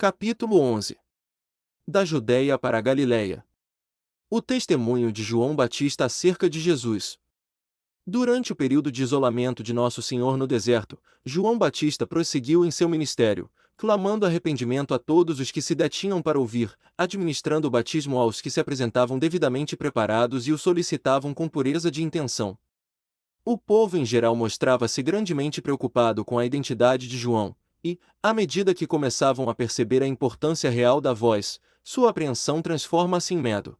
Capítulo 11. Da Judéia para a Galiléia. O testemunho de João Batista acerca de Jesus. Durante o período de isolamento de Nosso Senhor no deserto, João Batista prosseguiu em seu ministério, clamando arrependimento a todos os que se detinham para ouvir, administrando o batismo aos que se apresentavam devidamente preparados e o solicitavam com pureza de intenção. O povo em geral mostrava-se grandemente preocupado com a identidade de João, e, à medida que começavam a perceber a importância real da voz, sua apreensão transforma-se em medo.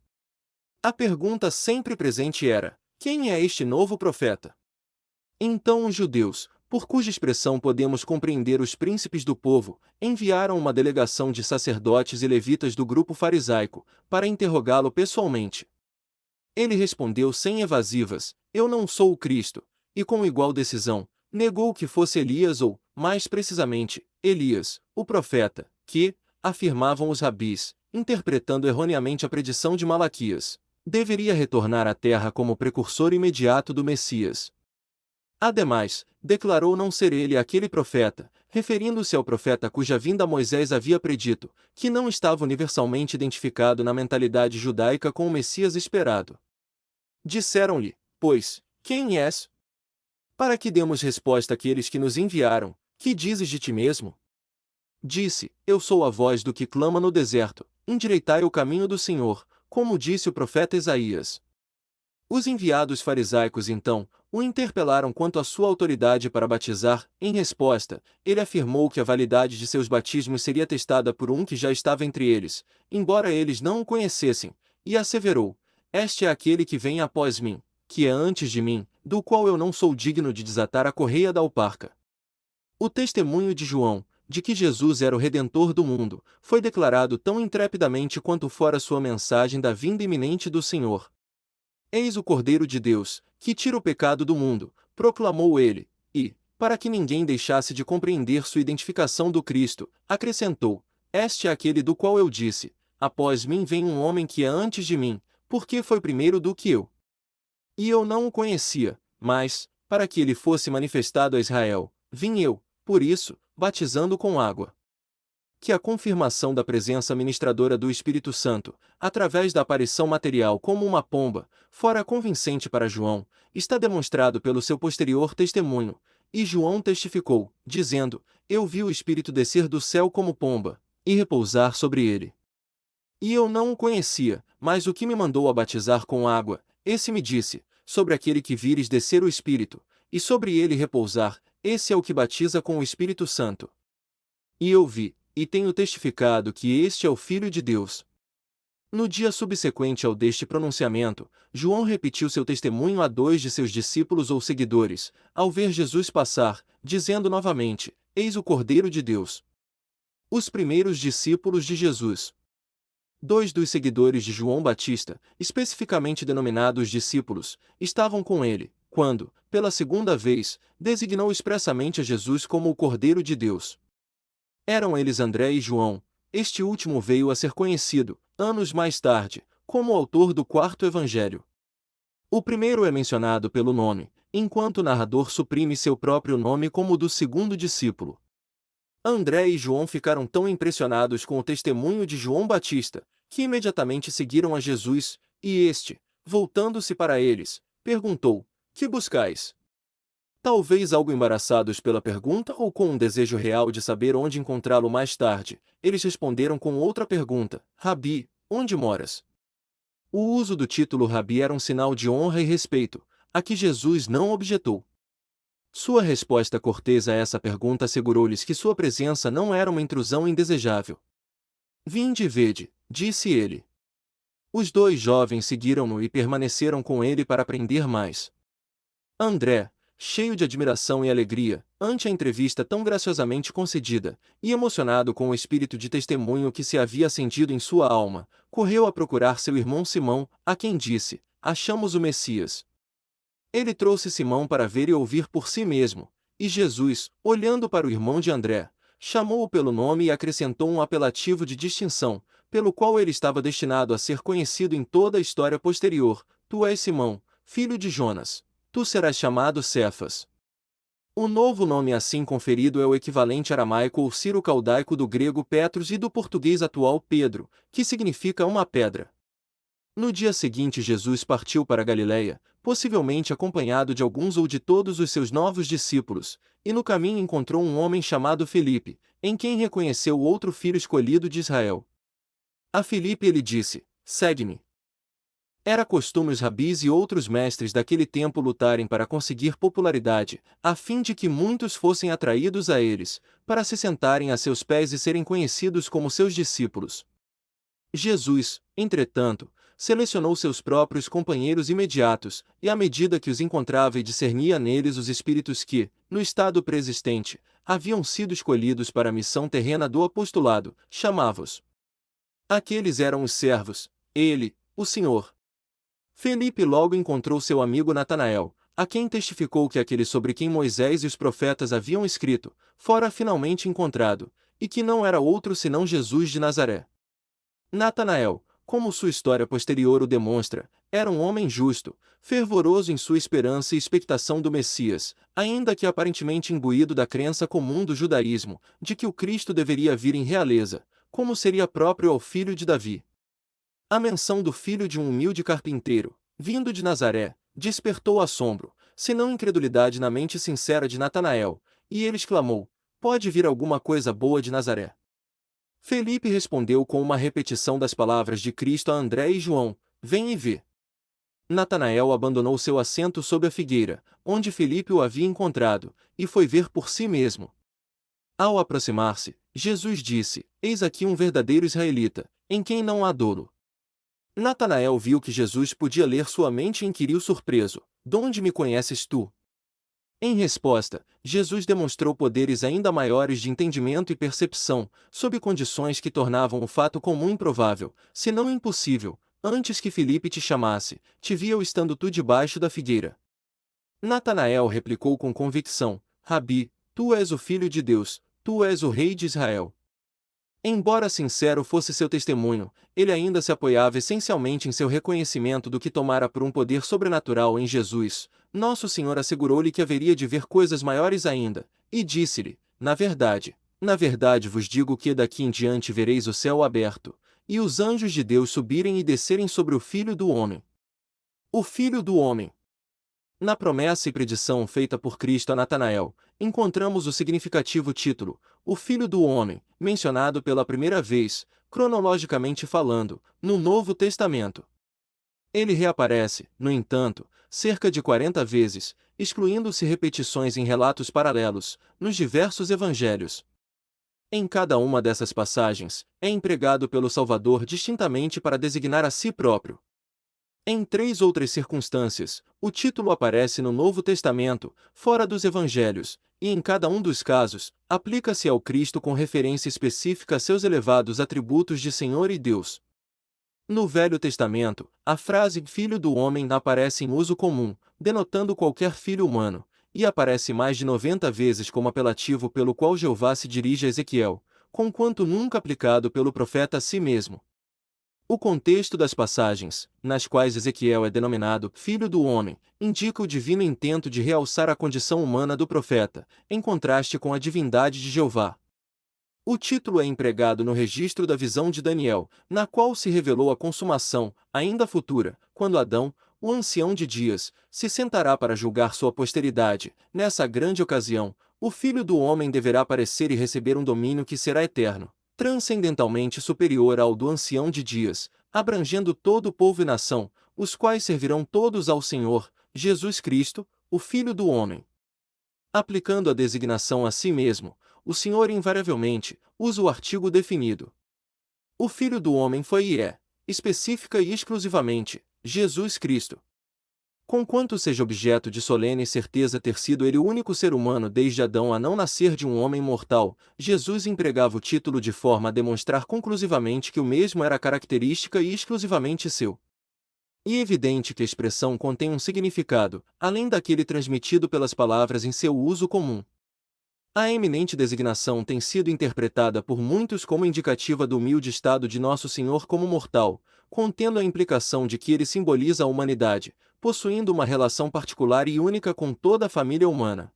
A pergunta sempre presente era: quem é este novo profeta? Então os judeus, por cuja expressão podemos compreender os príncipes do povo, enviaram uma delegação de sacerdotes e levitas do grupo farisaico, para interrogá-lo pessoalmente. Ele respondeu sem evasivas: eu não sou o Cristo, e com igual decisão, negou que fosse Elias ou, mais precisamente, Elias, o profeta, que, afirmavam os rabis, interpretando erroneamente a predição de Malaquias, deveria retornar à terra como precursor imediato do Messias. Ademais, declarou não ser ele aquele profeta, referindo-se ao profeta cuja vinda Moisés havia predito, que não estava universalmente identificado na mentalidade judaica com o Messias esperado. Disseram-lhe, pois, quem és? Para que demos resposta àqueles que nos enviaram, que dizes de ti mesmo? Disse, eu sou a voz do que clama no deserto, endireitai o caminho do Senhor, como disse o profeta Isaías. Os enviados farisaicos então, o interpelaram quanto à sua autoridade para batizar. Em resposta, ele afirmou que a validade de seus batismos seria testada por um que já estava entre eles, embora eles não o conhecessem, e asseverou, este é aquele que vem após mim, que é antes de mim, do qual eu não sou digno de desatar a correia da alparca. O testemunho de João, de que Jesus era o Redentor do mundo, foi declarado tão intrepidamente quanto fora sua mensagem da vinda iminente do Senhor. Eis o Cordeiro de Deus, que tira o pecado do mundo, proclamou ele, e, para que ninguém deixasse de compreender sua identificação do Cristo, acrescentou, este é aquele do qual eu disse, após mim vem um homem que é antes de mim, porque foi primeiro do que eu. E eu não o conhecia, mas, para que ele fosse manifestado a Israel, vim eu, por isso, batizando com água. Que a confirmação da presença ministradora do Espírito Santo, através da aparição material como uma pomba, fora convincente para João, está demonstrado pelo seu posterior testemunho, e João testificou, dizendo, eu vi o Espírito descer do céu como pomba, e repousar sobre ele. E eu não o conhecia, mas o que me mandou a batizar com água, esse me disse, sobre aquele que vires descer o Espírito, e sobre ele repousar, esse é o que batiza com o Espírito Santo. E eu vi, e tenho testificado que este é o Filho de Deus. No dia subsequente ao deste pronunciamento, João repetiu seu testemunho a 2 de seus discípulos ou seguidores, ao ver Jesus passar, dizendo novamente, eis o Cordeiro de Deus. Os primeiros discípulos de Jesus. 2 dos seguidores de João Batista, especificamente denominados discípulos, estavam com ele, quando, pela segunda vez, designou expressamente a Jesus como o Cordeiro de Deus. Eram eles André e João. Este último veio a ser conhecido, anos mais tarde, como o autor do 4º Evangelho. O primeiro é mencionado pelo nome, enquanto o narrador suprime seu próprio nome como o do segundo discípulo. André e João ficaram tão impressionados com o testemunho de João Batista, que imediatamente seguiram a Jesus, e este, voltando-se para eles, perguntou, que buscais? Talvez algo embaraçados pela pergunta ou com um desejo real de saber onde encontrá-lo mais tarde, eles responderam com outra pergunta, Rabi, onde moras? O uso do título Rabi era um sinal de honra e respeito, a que Jesus não objetou. Sua resposta cortês a essa pergunta assegurou-lhes que sua presença não era uma intrusão indesejável. Vinde e vede, disse ele. Os 2 jovens seguiram-no e permaneceram com ele para aprender mais. André, cheio de admiração e alegria, ante a entrevista tão graciosamente concedida, e emocionado com o espírito de testemunho que se havia acendido em sua alma, correu a procurar seu irmão Simão, a quem disse, achamos o Messias. Ele trouxe Simão para ver e ouvir por si mesmo, e Jesus, olhando para o irmão de André, chamou-o pelo nome e acrescentou um apelativo de distinção, pelo qual ele estava destinado a ser conhecido em toda a história posterior, tu és Simão, filho de Jonas, tu serás chamado Cefas. O novo nome assim conferido é o equivalente aramaico ou ciro-caldaico do grego Petros e do português atual Pedro, que significa uma pedra. No dia seguinte Jesus partiu para Galiléia, possivelmente acompanhado de alguns ou de todos os seus novos discípulos, e no caminho encontrou um homem chamado Felipe, em quem reconheceu o outro filho escolhido de Israel. A Felipe ele disse: "Segue-me." Era costume os rabis e outros mestres daquele tempo lutarem para conseguir popularidade, a fim de que muitos fossem atraídos a eles, para se sentarem a seus pés e serem conhecidos como seus discípulos. Jesus, entretanto, selecionou seus próprios companheiros imediatos, e à medida que os encontrava e discernia neles os espíritos que, no estado preexistente, haviam sido escolhidos para a missão terrena do apostolado, chamava-os. Aqueles eram os servos, ele, o Senhor. Felipe logo encontrou seu amigo Natanael, a quem testificou que aquele sobre quem Moisés e os profetas haviam escrito, fora finalmente encontrado, e que não era outro senão Jesus de Nazaré. Natanael, como sua história posterior o demonstra, era um homem justo, fervoroso em sua esperança e expectação do Messias, ainda que aparentemente imbuído da crença comum do judaísmo, de que o Cristo deveria vir em realeza, como seria próprio ao filho de Davi. A menção do filho de um humilde carpinteiro, vindo de Nazaré, despertou assombro, se não incredulidade na mente sincera de Natanael, e ele exclamou: "Pode vir alguma coisa boa de Nazaré?" Felipe respondeu com uma repetição das palavras de Cristo a André e João: "Vem e vê." Natanael abandonou seu assento sob a figueira, onde Felipe o havia encontrado, e foi ver por si mesmo. Ao aproximar-se, Jesus disse: "Eis aqui um verdadeiro israelita, em quem não há dolo." Natanael viu que Jesus podia ler sua mente e inquiriu surpreso: "Donde me conheces tu?" Em resposta, Jesus demonstrou poderes ainda maiores de entendimento e percepção, sob condições que tornavam o fato comum improvável, se não impossível. "Antes que Filipe te chamasse, te vi eu estando tu debaixo da figueira." Natanael replicou com convicção: "Rabi, tu és o Filho de Deus, tu és o Rei de Israel." Embora sincero fosse seu testemunho, ele ainda se apoiava essencialmente em seu reconhecimento do que tomara por um poder sobrenatural em Jesus. Nosso Senhor assegurou-lhe que haveria de ver coisas maiores ainda, e disse-lhe: na verdade vos digo que daqui em diante vereis o céu aberto, e os anjos de Deus subirem e descerem sobre o Filho do Homem." O Filho do Homem. Na promessa e predição feita por Cristo a Natanael, encontramos o significativo título, o Filho do Homem, mencionado pela primeira vez, cronologicamente falando, no Novo Testamento. Ele reaparece, no entanto, cerca de 40 vezes, excluindo-se repetições em relatos paralelos, nos diversos evangelhos. Em cada uma dessas passagens, é empregado pelo Salvador distintamente para designar a si próprio. Em 3 outras circunstâncias, o título aparece no Novo Testamento, fora dos Evangelhos, e em cada um dos casos, aplica-se ao Cristo com referência específica a seus elevados atributos de Senhor e Deus. No Velho Testamento, a frase "Filho do Homem" aparece em uso comum, denotando qualquer filho humano, e aparece mais de 90 vezes como apelativo pelo qual Jeová se dirige a Ezequiel, conquanto nunca aplicado pelo profeta a si mesmo. O contexto das passagens, nas quais Ezequiel é denominado Filho do Homem, indica o divino intento de realçar a condição humana do profeta, em contraste com a divindade de Jeová. O título é empregado no registro da visão de Daniel, na qual se revelou a consumação, ainda futura, quando Adão, o ancião de dias, se sentará para julgar sua posteridade. Nessa grande ocasião, o Filho do Homem deverá aparecer e receber um domínio que será eterno, transcendentalmente superior ao do ancião de dias, abrangendo todo o povo e nação, os quais servirão todos ao Senhor, Jesus Cristo, o Filho do Homem. Aplicando a designação a si mesmo, o Senhor invariavelmente usa o artigo definido. O Filho do Homem foi e é, específica e exclusivamente, Jesus Cristo. Conquanto seja objeto de solene certeza ter sido ele o único ser humano desde Adão a não nascer de um homem mortal, Jesus empregava o título de forma a demonstrar conclusivamente que o mesmo era característica e exclusivamente seu. E é evidente que a expressão contém um significado, além daquele transmitido pelas palavras em seu uso comum. A eminente designação tem sido interpretada por muitos como indicativa do humilde estado de Nosso Senhor como mortal, contendo a implicação de que ele simboliza a humanidade, possuindo uma relação particular e única com toda a família humana.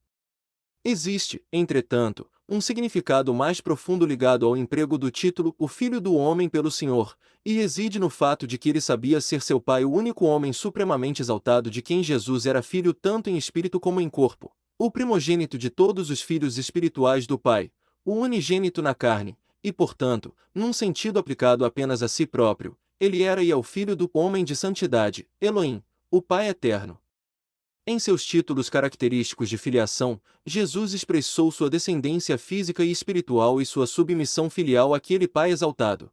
Existe, entretanto, um significado mais profundo ligado ao emprego do título "o Filho do Homem pelo Senhor", e reside no fato de que ele sabia ser seu Pai, o único homem supremamente exaltado de quem Jesus era filho tanto em espírito como em corpo, o primogênito de todos os filhos espirituais do Pai, o unigênito na carne, e portanto, num sentido aplicado apenas a si próprio, ele era e é o Filho do Homem de Santidade, Elohim, o Pai Eterno. Em seus títulos característicos de filiação, Jesus expressou sua descendência física e espiritual e sua submissão filial àquele Pai exaltado.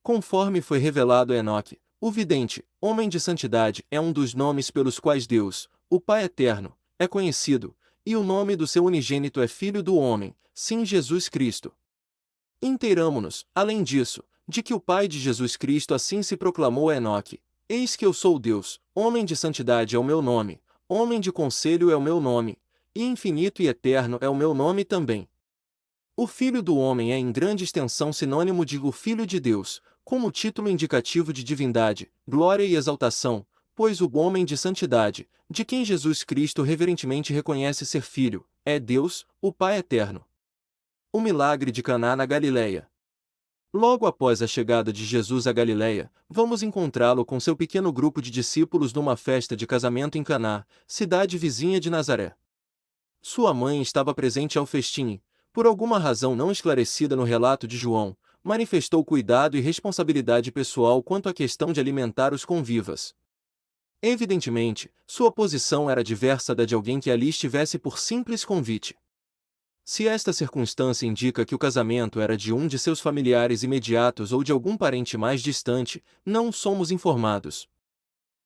Conforme foi revelado a Enoque, o vidente, homem de santidade, é um dos nomes pelos quais Deus, o Pai Eterno, é conhecido, e o nome do seu unigênito é Filho do Homem, sim, Jesus Cristo. Inteiramo-nos, além disso, de que o Pai de Jesus Cristo assim se proclamou a Enoque: Eis que eu sou Deus, homem de santidade é o meu nome, homem de conselho é o meu nome, e infinito e eterno é o meu nome também. O Filho do Homem é em grande extensão sinônimo de o Filho de Deus, como título indicativo de divindade, glória e exaltação, pois o homem de santidade, de quem Jesus Cristo reverentemente reconhece ser filho, é Deus, o Pai Eterno. O milagre de Caná na Galileia. Logo após a chegada de Jesus à Galileia, vamos encontrá-lo com seu pequeno grupo de discípulos numa festa de casamento em Caná, cidade vizinha de Nazaré. Sua mãe estava presente ao festim e, por alguma razão não esclarecida no relato de João, manifestou cuidado e responsabilidade pessoal quanto à questão de alimentar os convivas. Evidentemente, sua posição era diversa da de alguém que ali estivesse por simples convite. Se esta circunstância indica que o casamento era de um de seus familiares imediatos ou de algum parente mais distante, não somos informados.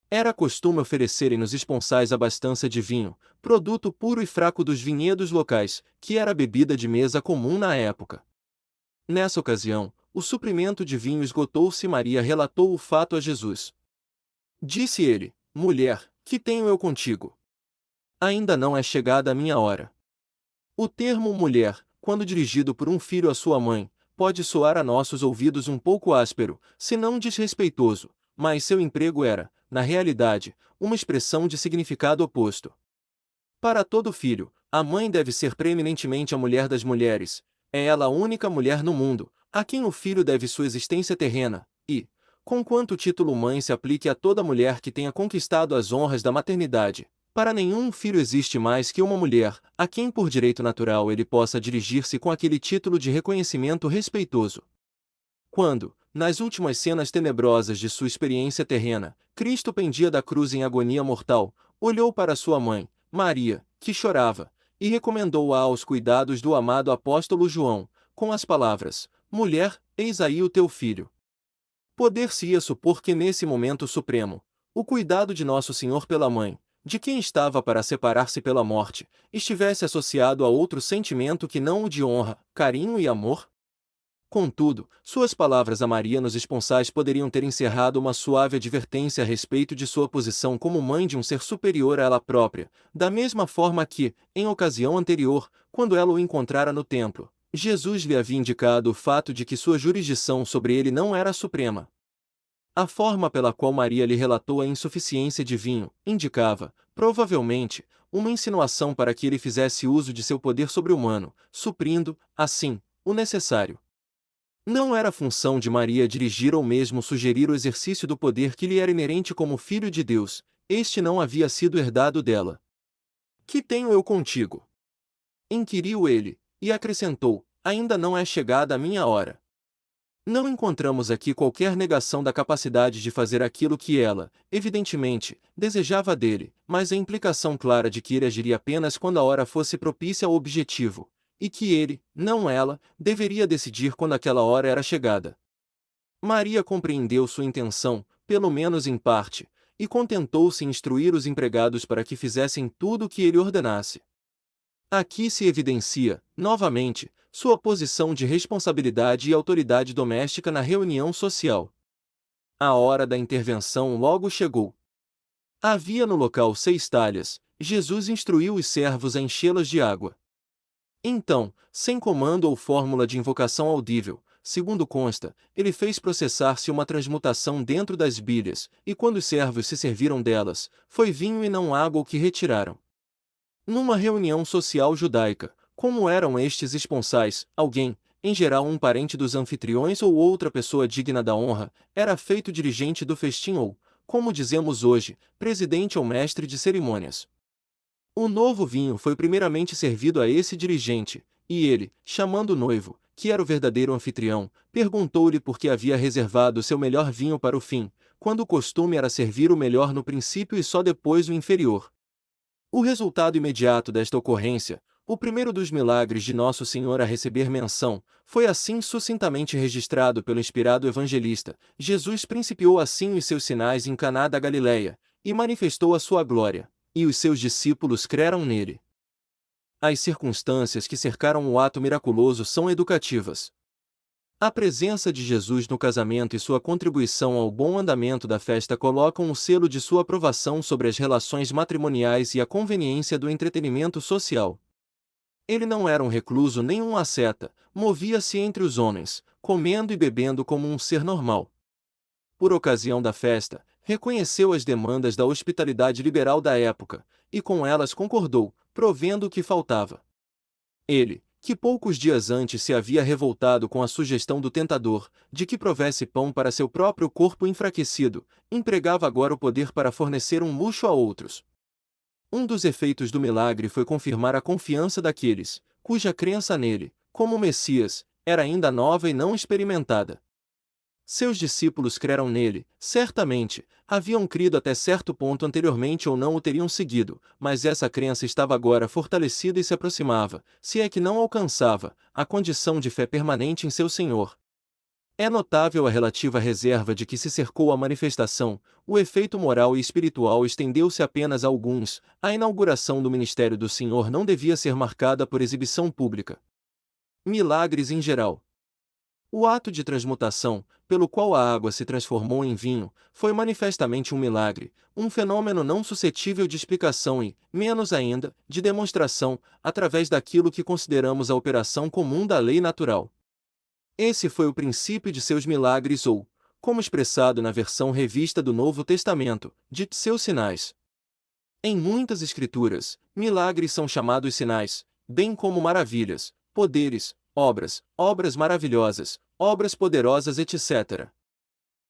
Era costume oferecerem nos esponsais abastança de vinho, produto puro e fraco dos vinhedos locais, que era a bebida de mesa comum na época. Nessa ocasião, o suprimento de vinho esgotou-se e Maria relatou o fato a Jesus. Disse ele: Mulher, que tenho eu contigo? Ainda não é chegada a minha hora. O termo mulher, quando dirigido por um filho à sua mãe, pode soar a nossos ouvidos um pouco áspero, se não desrespeitoso, mas seu emprego era, na realidade, uma expressão de significado oposto. Para todo filho, a mãe deve ser preeminentemente a mulher das mulheres, é ela a única mulher no mundo, a quem o filho deve sua existência terrena, e, conquanto o título mãe se aplique a toda mulher que tenha conquistado as honras da maternidade, para nenhum filho existe mais que uma mulher, a quem por direito natural ele possa dirigir-se com aquele título de reconhecimento respeitoso. Quando, nas últimas cenas tenebrosas de sua experiência terrena, Cristo pendia da cruz em agonia mortal, olhou para sua mãe, Maria, que chorava, e recomendou-a aos cuidados do amado apóstolo João, com as palavras: Mulher, eis aí o teu filho. Poder-se-ia supor que nesse momento supremo, o cuidado de Nosso Senhor pela mãe, de quem estava para separar-se pela morte, estivesse associado a outro sentimento que não o de honra, carinho e amor? Contudo, suas palavras a Maria nos esponsais poderiam ter encerrado uma suave advertência a respeito de sua posição como mãe de um ser superior a ela própria, da mesma forma que, em ocasião anterior, quando ela o encontrara no templo, Jesus lhe havia indicado o fato de que sua jurisdição sobre ele não era suprema. A forma pela qual Maria lhe relatou a insuficiência de vinho, indicava, provavelmente, uma insinuação para que ele fizesse uso de seu poder sobre-humano, suprindo, assim, o necessário. Não era função de Maria dirigir ou mesmo sugerir o exercício do poder que lhe era inerente como filho de Deus, este não havia sido herdado dela. Que tenho eu contigo? Inquiriu ele, e acrescentou: Ainda não é chegada a minha hora. Não encontramos aqui qualquer negação da capacidade de fazer aquilo que ela, evidentemente, desejava dele, mas a implicação clara de que ele agiria apenas quando a hora fosse propícia ao objetivo, e que ele, não ela, deveria decidir quando aquela hora era chegada. Maria compreendeu sua intenção, pelo menos em parte, e contentou-se em instruir os empregados para que fizessem tudo o que ele ordenasse. Aqui se evidencia, novamente, sua posição de responsabilidade e autoridade doméstica na reunião social. A hora da intervenção logo chegou. Havia no local 6 talhas, Jesus instruiu os servos a enchê-las de água. Então, sem comando ou fórmula de invocação audível, segundo consta, ele fez processar-se uma transmutação dentro das bilhas, e quando os servos se serviram delas, foi vinho e não água o que retiraram. Numa reunião social judaica, como eram estes esponsais, alguém, em geral um parente dos anfitriões ou outra pessoa digna da honra, era feito dirigente do festim ou, como dizemos hoje, presidente ou mestre de cerimônias. O novo vinho foi primeiramente servido a esse dirigente, e ele, chamando o noivo, que era o verdadeiro anfitrião, perguntou-lhe por que havia reservado seu melhor vinho para o fim, quando o costume era servir o melhor no princípio e só depois o inferior. O resultado imediato desta ocorrência, o primeiro dos milagres de Nosso Senhor a receber menção, foi assim sucintamente registrado pelo inspirado evangelista: Jesus principiou assim os seus sinais em Caná da Galileia, e manifestou a sua glória, e os seus discípulos creram nele. As circunstâncias que cercaram o ato miraculoso são educativas. A presença de Jesus no casamento e sua contribuição ao bom andamento da festa colocam o selo de sua aprovação sobre as relações matrimoniais e a conveniência do entretenimento social. Ele não era um recluso nem um asceta, movia-se entre os homens, comendo e bebendo como um ser normal. Por ocasião da festa, reconheceu as demandas da hospitalidade liberal da época, e com elas concordou, provendo o que faltava. Ele, que poucos dias antes se havia revoltado com a sugestão do tentador, de que provesse pão para seu próprio corpo enfraquecido, empregava agora o poder para fornecer um luxo a outros. Um dos efeitos do milagre foi confirmar a confiança daqueles, cuja crença nele, como Messias, era ainda nova e não experimentada. Seus discípulos creram nele, certamente, haviam crido até certo ponto anteriormente ou não o teriam seguido, mas essa crença estava agora fortalecida e se aproximava, se é que não alcançava, a condição de fé permanente em seu Senhor. É notável a relativa reserva de que se cercou a manifestação, o efeito moral e espiritual estendeu-se apenas a alguns, a inauguração do ministério do Senhor não devia ser marcada por exibição pública. Milagres em geral. O ato de transmutação, pelo qual a água se transformou em vinho, foi manifestamente um milagre, um fenômeno não suscetível de explicação e, menos ainda, de demonstração, através daquilo que consideramos a operação comum da lei natural. Esse foi o princípio de seus milagres ou, como expressado na versão revista do Novo Testamento, de seus sinais. Em muitas escrituras, milagres são chamados sinais, bem como maravilhas, poderes, obras maravilhosas, obras poderosas, etc.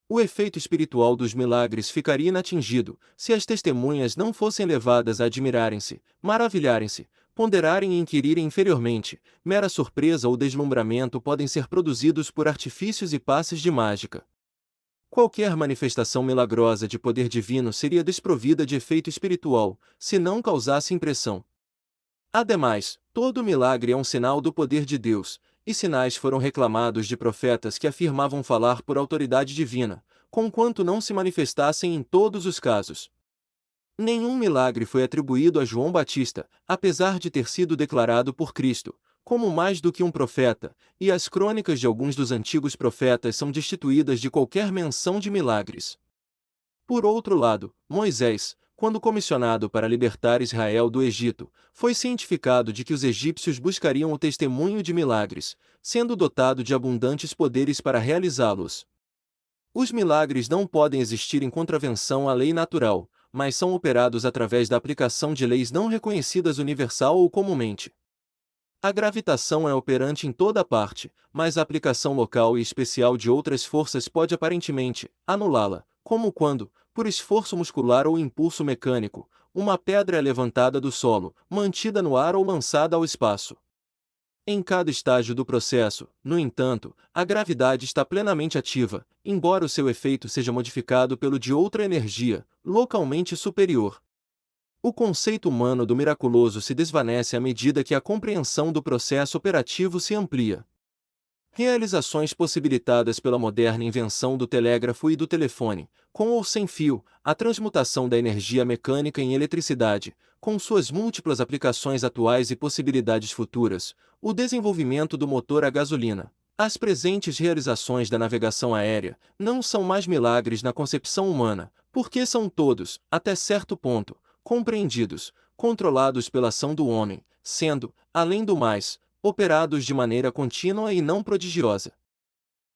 O efeito espiritual dos milagres ficaria inatingido, se as testemunhas não fossem levadas a admirarem-se, maravilharem-se, ponderarem e inquirirem inferiormente. Mera surpresa ou deslumbramento podem ser produzidos por artifícios e passes de mágica. Qualquer manifestação milagrosa de poder divino seria desprovida de efeito espiritual, se não causasse impressão. Ademais, todo milagre é um sinal do poder de Deus, e sinais foram reclamados de profetas que afirmavam falar por autoridade divina, conquanto não se manifestassem em todos os casos. Nenhum milagre foi atribuído a João Batista, apesar de ter sido declarado por Cristo como mais do que um profeta, e as crônicas de alguns dos antigos profetas são destituídas de qualquer menção de milagres. Por outro lado, Moisés, quando comissionado para libertar Israel do Egito, foi cientificado de que os egípcios buscariam o testemunho de milagres, sendo dotado de abundantes poderes para realizá-los. Os milagres não podem existir em contravenção à lei natural, mas são operados através da aplicação de leis não reconhecidas universal ou comumente. A gravitação é operante em toda parte, mas a aplicação local e especial de outras forças pode aparentemente anulá-la, como quando, por esforço muscular ou impulso mecânico, uma pedra é levantada do solo, mantida no ar ou lançada ao espaço. Em cada estágio do processo, no entanto, a gravidade está plenamente ativa, embora o seu efeito seja modificado pelo de outra energia, localmente superior. O conceito humano do miraculoso se desvanece à medida que a compreensão do processo operativo se amplia. Realizações possibilitadas pela moderna invenção do telégrafo e do telefone, com ou sem fio, a transmutação da energia mecânica em eletricidade, com suas múltiplas aplicações atuais e possibilidades futuras, o desenvolvimento do motor a gasolina. As presentes realizações da navegação aérea não são mais milagres na concepção humana, porque são todos, até certo ponto, compreendidos, controlados pela ação do homem, sendo, além do mais, operados de maneira contínua e não prodigiosa.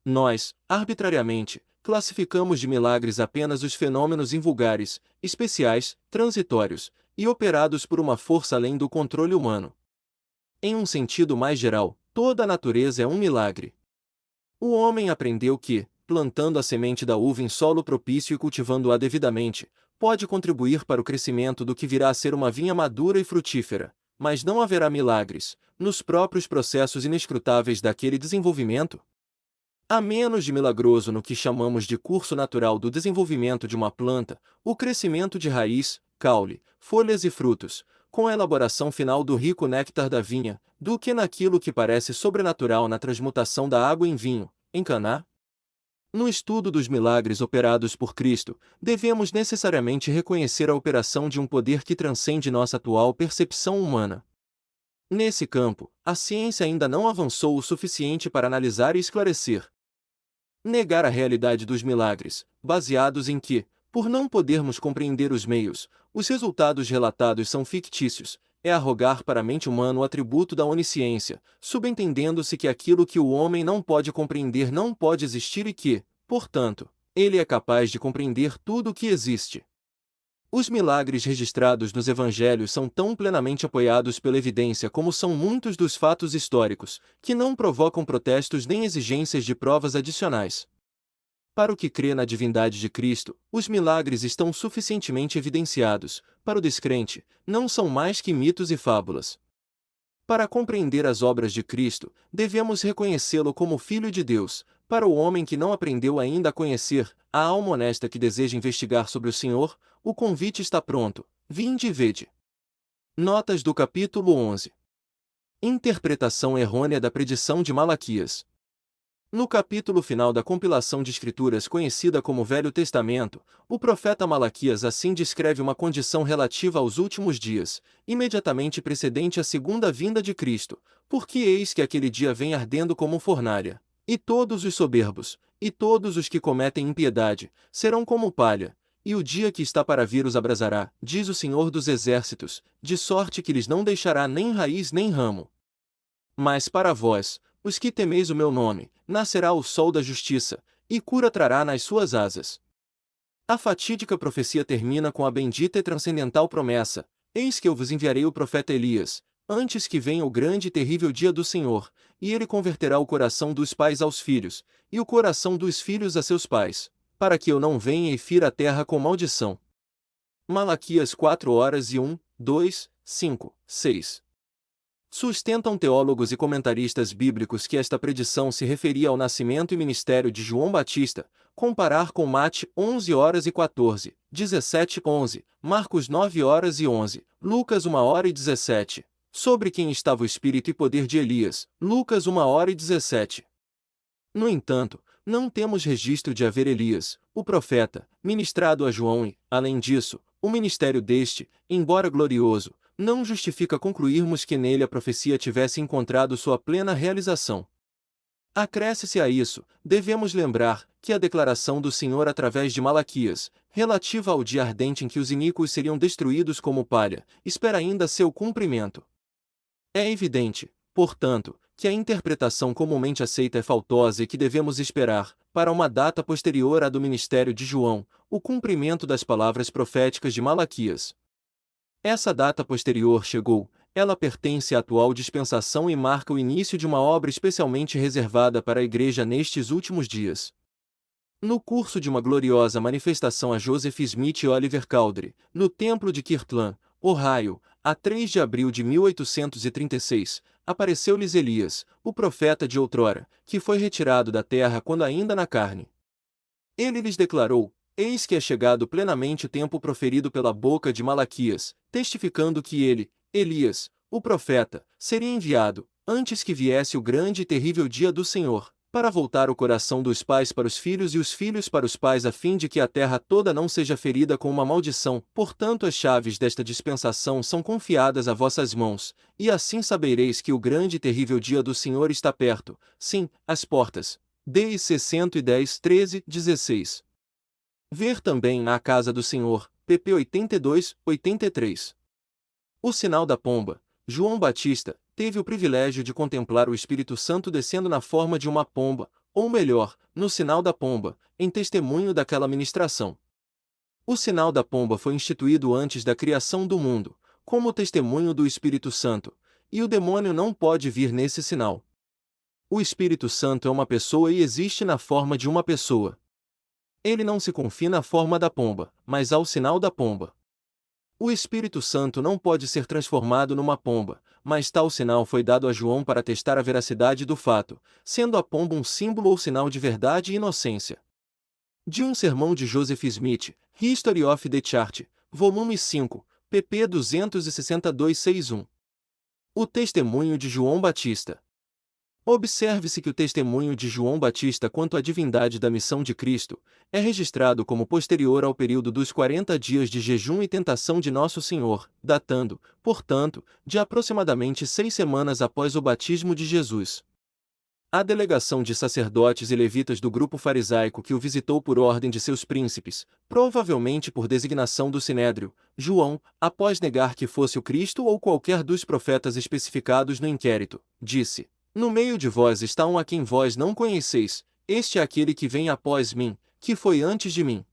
Nós, arbitrariamente, classificamos de milagres apenas os fenômenos invulgares, especiais, transitórios, e operados por uma força além do controle humano. Em um sentido mais geral, toda a natureza é um milagre. O homem aprendeu que, plantando a semente da uva em solo propício e cultivando-a devidamente, pode contribuir para o crescimento do que virá a ser uma vinha madura e frutífera, mas não haverá milagres, nos próprios processos inescrutáveis daquele desenvolvimento. A menos de milagroso no que chamamos de curso natural do desenvolvimento de uma planta, o crescimento de raiz, caule, folhas e frutos, com a elaboração final do rico néctar da vinha, do que naquilo que parece sobrenatural na transmutação da água em vinho, em Caná. No estudo dos milagres operados por Cristo, devemos necessariamente reconhecer a operação de um poder que transcende nossa atual percepção humana. Nesse campo, a ciência ainda não avançou o suficiente para analisar e esclarecer. Negar a realidade dos milagres, baseados em que, por não podermos compreender os meios, os resultados relatados são fictícios, é arrogar para a mente humana o atributo da onisciência, subentendendo-se que aquilo que o homem não pode compreender não pode existir e que, portanto, ele é capaz de compreender tudo o que existe. Os milagres registrados nos evangelhos são tão plenamente apoiados pela evidência como são muitos dos fatos históricos, que não provocam protestos nem exigências de provas adicionais. Para o que crê na divindade de Cristo, os milagres estão suficientemente evidenciados; para o descrente, não são mais que mitos e fábulas. Para compreender as obras de Cristo, devemos reconhecê-lo como Filho de Deus. Para o homem que não aprendeu ainda a conhecer, a alma honesta que deseja investigar sobre o Senhor, o convite está pronto: vinde e vede. Notas do capítulo 11. Interpretação errônea da predição de Malaquias. No capítulo final da compilação de escrituras conhecida como Velho Testamento, o profeta Malaquias assim descreve uma condição relativa aos últimos dias, imediatamente precedente à segunda vinda de Cristo: porque eis que aquele dia vem ardendo como fornalha, e todos os soberbos, e todos os que cometem impiedade, serão como palha, e o dia que está para vir os abrasará, diz o Senhor dos Exércitos, de sorte que lhes não deixará nem raiz nem ramo. Mas para vós, os que temeis o meu nome, nascerá o sol da justiça, e cura trará nas suas asas. A fatídica profecia termina com a bendita e transcendental promessa: eis que eu vos enviarei o profeta Elias, antes que venha o grande e terrível dia do Senhor, e ele converterá o coração dos pais aos filhos, e o coração dos filhos a seus pais, para que eu não venha e fira a terra com maldição. Malaquias 4:1, 2, 5, 6. Sustentam teólogos e comentaristas bíblicos que esta predição se referia ao nascimento e ministério de João Batista, comparar com Mate 11:14, 17:11, Marcos 9:11, Lucas 1:17, sobre quem estava o espírito e poder de Elias, Lucas 1:17. No entanto, não temos registro de haver Elias, o profeta, ministrado a João e, além disso, o ministério deste, embora glorioso, não justifica concluirmos que nele a profecia tivesse encontrado sua plena realização. Acresce-se a isso, devemos lembrar, que a declaração do Senhor através de Malaquias, relativa ao dia ardente em que os iníquos seriam destruídos como palha, espera ainda seu cumprimento. É evidente, portanto, que a interpretação comumente aceita é faltosa e que devemos esperar, para uma data posterior à do ministério de João, o cumprimento das palavras proféticas de Malaquias. Essa data posterior chegou, ela pertence à atual dispensação e marca o início de uma obra especialmente reservada para a Igreja nestes últimos dias. No curso de uma gloriosa manifestação a Joseph Smith e Oliver Cowdery, no templo de Kirtland, Ohio, a 3 de abril de 1836, apareceu-lhes Elias, o profeta de outrora, que foi retirado da terra quando ainda na carne. Ele lhes declarou: eis que é chegado plenamente o tempo proferido pela boca de Malaquias, testificando que ele, Elias, o profeta, seria enviado, antes que viesse o grande e terrível dia do Senhor, para voltar o coração dos pais para os filhos e os filhos para os pais a fim de que a terra toda não seja ferida com uma maldição. Portanto as chaves desta dispensação são confiadas a vossas mãos, e assim sabereis que o grande e terrível dia do Senhor está perto, sim, às portas. D.I.C. 110, 13, 16. Ver também na casa do Senhor, pp 82, 83. O sinal da pomba. João Batista teve o privilégio de contemplar o Espírito Santo descendo na forma de uma pomba, ou melhor, no sinal da pomba, em testemunho daquela ministração. O sinal da pomba foi instituído antes da criação do mundo, como testemunho do Espírito Santo, e o demônio não pode vir nesse sinal. O Espírito Santo é uma pessoa e existe na forma de uma pessoa. Ele não se confina à forma da pomba, mas ao sinal da pomba. O Espírito Santo não pode ser transformado numa pomba, mas tal sinal foi dado a João para testar a veracidade do fato, sendo a pomba um símbolo ou sinal de verdade e inocência. De um sermão de Joseph Smith, History of the Church, volume 5, pp 262-61. O testemunho de João Batista. Observe-se que o testemunho de João Batista quanto à divindade da missão de Cristo é registrado como posterior ao período dos 40 dias de jejum e tentação de Nosso Senhor, datando, portanto, de aproximadamente 6 semanas após o batismo de Jesus. A delegação de sacerdotes e levitas do grupo farisaico que o visitou por ordem de seus príncipes, provavelmente por designação do Sinédrio, João, após negar que fosse o Cristo ou qualquer dos profetas especificados no inquérito, disse: "No meio de vós está um a quem vós não conheceis, este é aquele que vem após mim, que foi antes de mim."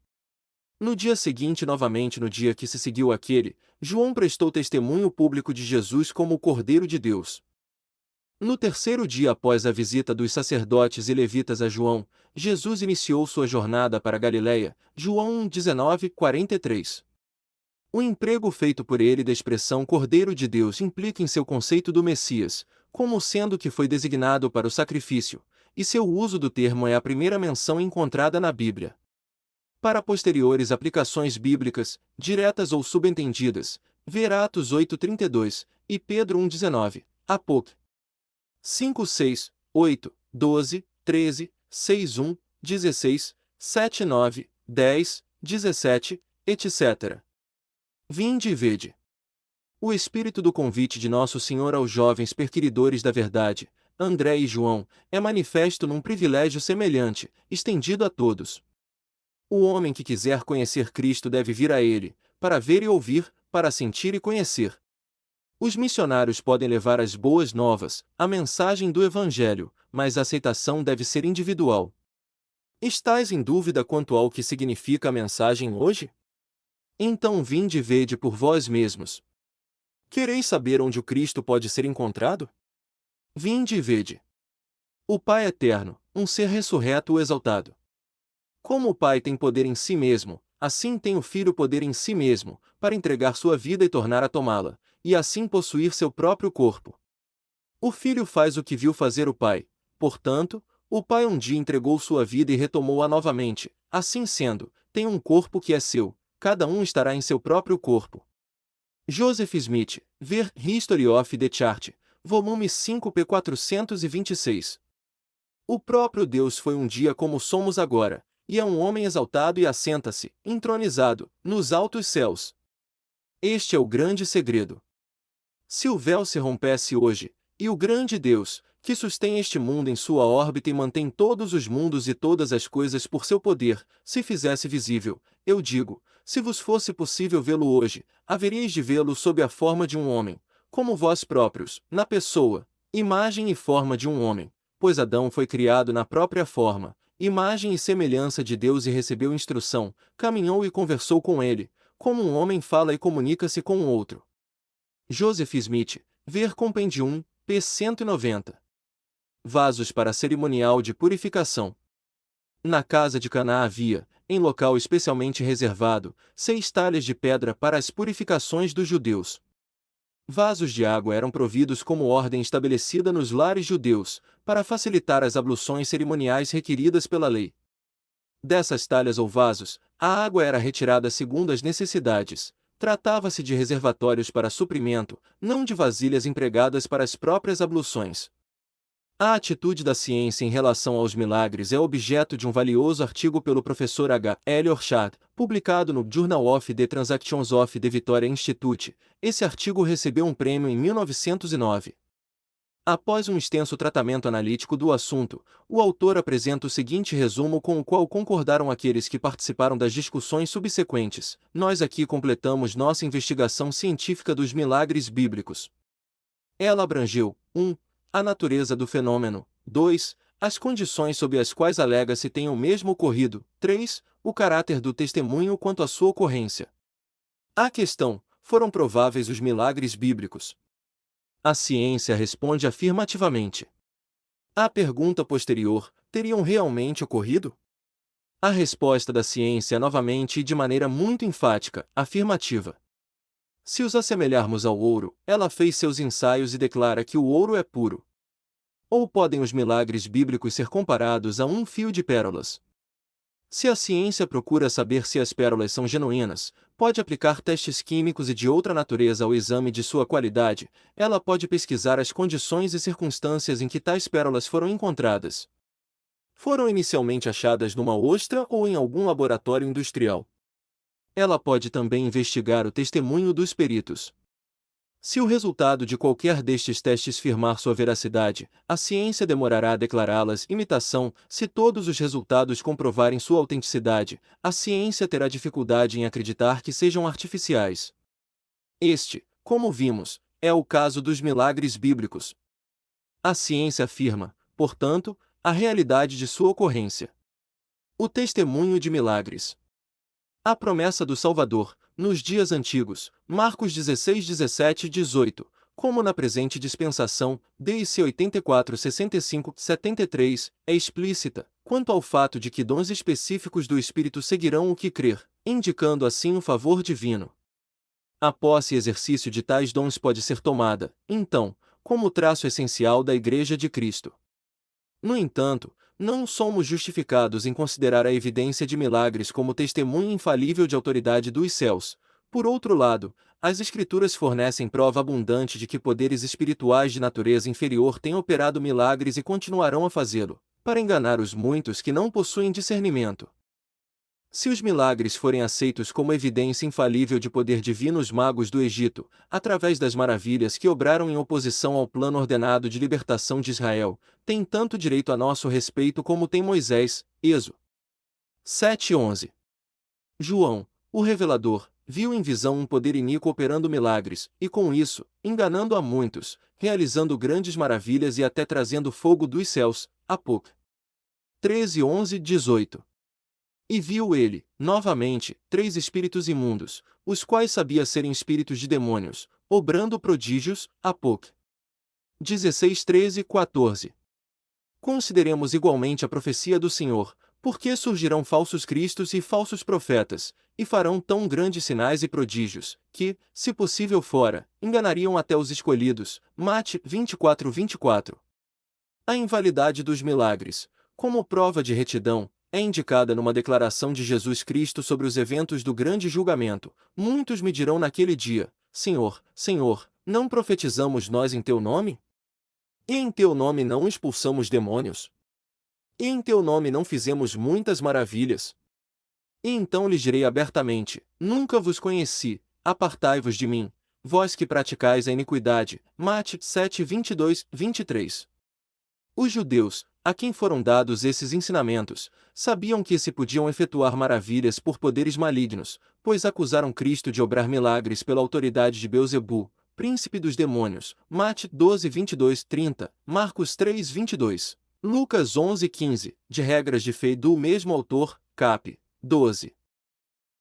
No dia seguinte, novamente no dia que se seguiu aquele, João prestou testemunho público de Jesus como o Cordeiro de Deus. No terceiro dia após a visita dos sacerdotes e levitas a João, Jesus iniciou sua jornada para Galiléia, João 19:43. O emprego feito por ele da expressão Cordeiro de Deus implica em seu conceito do Messias, como sendo que foi designado para o sacrifício, e seu uso do termo é a primeira menção encontrada na Bíblia. Para posteriores aplicações bíblicas, diretas ou subentendidas, ver Atos 8:32 e Pedro 1:19, Apóc. 5, 6, 8, 12, 13, 6, 1, 16, 7, 9, 10, 17, etc. Vinde e vede. O espírito do convite de Nosso Senhor aos jovens perquiridores da verdade, André e João, é manifesto num privilégio semelhante, estendido a todos. O homem que quiser conhecer Cristo deve vir a Ele, para ver e ouvir, para sentir e conhecer. Os missionários podem levar as boas novas, a mensagem do Evangelho, mas a aceitação deve ser individual. Estais em dúvida quanto ao que significa a mensagem hoje? Então vinde e vede por vós mesmos. Quereis saber onde o Cristo pode ser encontrado? Vinde e vede. O Pai eterno, um ser ressurreto ou exaltado. Como o Pai tem poder em si mesmo, assim tem o Filho poder em si mesmo, para entregar sua vida e tornar a tomá-la, e assim possuir seu próprio corpo. O Filho faz o que viu fazer o Pai, portanto, o Pai um dia entregou sua vida e retomou-a novamente, assim sendo, tem um corpo que é seu, cada um estará em seu próprio corpo. Joseph Smith, ver History of the Church, volume 5 p. 426. O próprio Deus foi um dia como somos agora, e é um homem exaltado e assenta-se, entronizado, nos altos céus. Este é o grande segredo. Se o véu se rompesse hoje, e o grande Deus, que sustém este mundo em sua órbita e mantém todos os mundos e todas as coisas por seu poder, se fizesse visível, eu digo, se vos fosse possível vê-lo hoje, haveríeis de vê-lo sob a forma de um homem, como vós próprios, na pessoa, imagem e forma de um homem, pois Adão foi criado na própria forma, imagem e semelhança de Deus e recebeu instrução, caminhou e conversou com ele, como um homem fala e comunica-se com o outro. Joseph Smith, ver Compendium, p. 190. Vasos para cerimonial de purificação. Na casa de Caná havia, em local especialmente reservado, 6 talhas de pedra para as purificações dos judeus. Vasos de água eram providos como ordem estabelecida nos lares judeus, para facilitar as abluções cerimoniais requeridas pela lei. Dessas talhas ou vasos, a água era retirada segundo as necessidades. Tratava-se de reservatórios para suprimento, não de vasilhas empregadas para as próprias abluções. A atitude da ciência em relação aos milagres é objeto de um valioso artigo pelo professor H. L. Orchard, publicado no Journal of the Transactions of the Victoria Institute. Esse artigo recebeu um prêmio em 1909. Após um extenso tratamento analítico do assunto, o autor apresenta o seguinte resumo com o qual concordaram aqueles que participaram das discussões subsequentes. Nós aqui completamos nossa investigação científica dos milagres bíblicos. Ela abrangeu 1. A natureza do fenômeno. 2. As condições sob as quais alega-se tenham mesmo ocorrido. 3. O caráter do testemunho quanto à sua ocorrência. A questão: foram prováveis os milagres bíblicos? A ciência responde afirmativamente. À pergunta posterior: teriam realmente ocorrido? A resposta da ciência é novamente e de maneira muito enfática, afirmativa. Se os assemelharmos ao ouro, ela fez seus ensaios e declara que o ouro é puro. Ou podem os milagres bíblicos ser comparados a um fio de pérolas? Se a ciência procura saber se as pérolas são genuínas, pode aplicar testes químicos e de outra natureza ao exame de sua qualidade, ela pode pesquisar as condições e circunstâncias em que tais pérolas foram encontradas. Foram inicialmente achadas numa ostra ou em algum laboratório industrial. Ela pode também investigar o testemunho dos peritos. Se o resultado de qualquer destes testes firmar sua veracidade, a ciência demorará a declará-las imitação. Se todos os resultados comprovarem sua autenticidade, a ciência terá dificuldade em acreditar que sejam artificiais. Este, como vimos, é o caso dos milagres bíblicos. A ciência afirma, portanto, a realidade de sua ocorrência. O testemunho de milagres. A promessa do Salvador, nos dias antigos, Marcos 16, 17 e 18, como na presente dispensação, D.C. 84, 65, 73, é explícita, quanto ao fato de que dons específicos do Espírito seguirão o que crer, indicando assim o favor divino. A posse e exercício de tais dons pode ser tomada, então, como traço essencial da Igreja de Cristo. No entanto, não somos justificados em considerar a evidência de milagres como testemunho infalível de autoridade dos céus. Por outro lado, as Escrituras fornecem prova abundante de que poderes espirituais de natureza inferior têm operado milagres e continuarão a fazê-lo, para enganar os muitos que não possuem discernimento. Se os milagres forem aceitos como evidência infalível de poder divino, os magos do Egito, através das maravilhas que obraram em oposição ao plano ordenado de libertação de Israel, têm tanto direito a nosso respeito como tem Moisés. Êxodo 7:11. João, o revelador, viu em visão um poder iníquo operando milagres, e com isso, enganando a muitos, realizando grandes maravilhas e até trazendo fogo dos céus. Apocalipse 13:11, 18. E viu ele, novamente, 3 espíritos imundos, os quais sabia serem espíritos de demônios, obrando prodígios. Apocalipse 16, 13, 14. Consideremos igualmente a profecia do Senhor, porque surgirão falsos cristos e falsos profetas, e farão tão grandes sinais e prodígios, que, se possível fora, enganariam até os escolhidos. Mate 24, 24. A invalidade dos milagres, como prova de retidão, é indicada numa declaração de Jesus Cristo sobre os eventos do grande julgamento. Muitos me dirão naquele dia: Senhor, Senhor, não profetizamos nós em teu nome? E em teu nome não expulsamos demônios? E em teu nome não fizemos muitas maravilhas? E então lhes direi abertamente: nunca vos conheci, apartai-vos de mim, vós que praticais a iniquidade. Mate 7, 22, 23. Os judeus, a quem foram dados esses ensinamentos, sabiam que se podiam efetuar maravilhas por poderes malignos, pois acusaram Cristo de obrar milagres pela autoridade de Beelzebu, príncipe dos demônios. Mate 12, 22, 30, Marcos 3, 22, Lucas 11, 15, de regras de fé do mesmo autor, cap. 12.